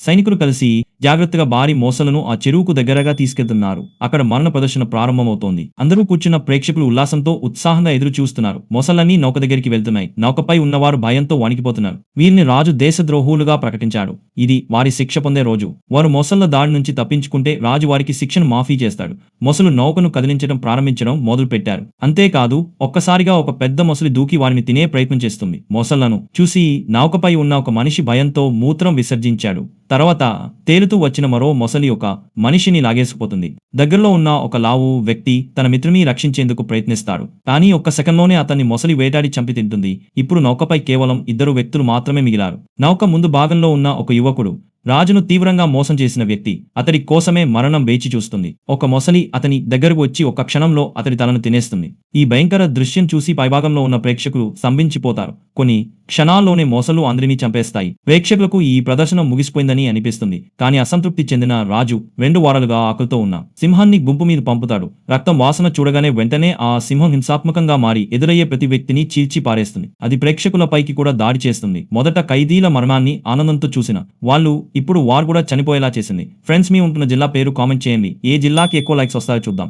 సైనికులు కలిసి జాగ్రత్తగా భారీ మోసలను ఆ చెరువుకు దగ్గరగా తీసుకెళ్తున్నారు. అక్కడ మరణ ప్రదర్శన ప్రారంభమవుతోంది. అందరూ కూర్చున్న ప్రేక్షకులు ఉల్లాసంతో ఉత్సాహంగా ఎదురు చూస్తున్నారు. మొసళ్ళన్నీ నౌక దగ్గరికి వెళ్తున్నాయి. నౌకపై ఉన్నవారు భయంతో వణికిపోతున్నారు. వీరిని రాజు దేశద్రోహులుగా ప్రకటించాడు. ఇది వారి శిక్ష పొందే రోజు. వారు మొసళ్ళ దాడి నుంచి తప్పించుకుంటే రాజు వారికి శిక్షను మాఫీ చేస్తాడు. మొసలు నౌకను కదిలించడం ప్రారంభించడం మొదలుపెట్టారు. అంతేకాదు ఒక్కసారిగా ఒక పెద్ద మొసలి దూకి వారిని తినే ప్రయత్నం చేస్తుంది. మొసళ్లను చూసి నౌకపై ఉన్న ఒక మనిషి భయంతో మూత్రం విసర్జించాడు. తర్వాత తేలుతూ వచ్చిన మరో మొసలి ఒక మనిషిని లాగేసుకుపోతుంది. దగ్గరలో ఉన్న ఒక లావు వ్యక్తి తన మిత్రుని రక్షించేందుకు ప్రయత్నిస్తాడు. కానీ ఒక్క సెకండ్లోనే అతన్ని మొసలి వేటాడి చంపి తింటుంది. ఇప్పుడు నౌకపై కేవలం 2 వ్యక్తులు మాత్రమే మిగిలారు. నౌక ముందు భాగంలో ఉన్న ఒక యువకుడు, రాజును తీవ్రంగా మోసం చేసిన వ్యక్తి. అతడి కోసమే మరణం వేచి చూస్తుంది. ఒక మొసలి అతని దగ్గరకు వచ్చి ఒక్క క్షణంలో అతడి తలను తినేస్తుంది. ఈ భయంకర దృశ్యం చూసి పైభాగంలో ఉన్న ప్రేక్షకులు స్తంభించిపోతారు. కొన్ని క్షణాల్లోనే మొసలు అందరినీ చంపేస్తాయి. ప్రేక్షకులకు ఈ ప్రదర్శన ముగిసిపోయిందని అనిపిస్తుంది. కానీ అసంతృప్తి చెందిన రాజు 2 వారాలుగా ఆకలితో ఉన్న సింహాన్ని గుంపు మీద పంపుతాడు. రక్తం వాసన చూడగానే వెంటనే ఆ సింహం హింసాత్మకంగా మారి ఎదురయ్యే ప్రతి వ్యక్తిని చీల్చి పారేస్తుంది. అది ప్రేక్షకులపైకి కూడా దాడి చేస్తుంది. మొదట ఖైదీల మరణాన్ని ఆనందంతో చూసిన వాళ్ళు ఇప్పుడు వారు కూడా చనిపోయేలా చేసింది. ఫ్రెండ్స్, మీ ఉంటున్న జిల్లా పేరు కామెంట్ చేయండి. ఏ జిల్లాకి ఎక్కువ లైక్స్ వస్తాయో చూద్దాం.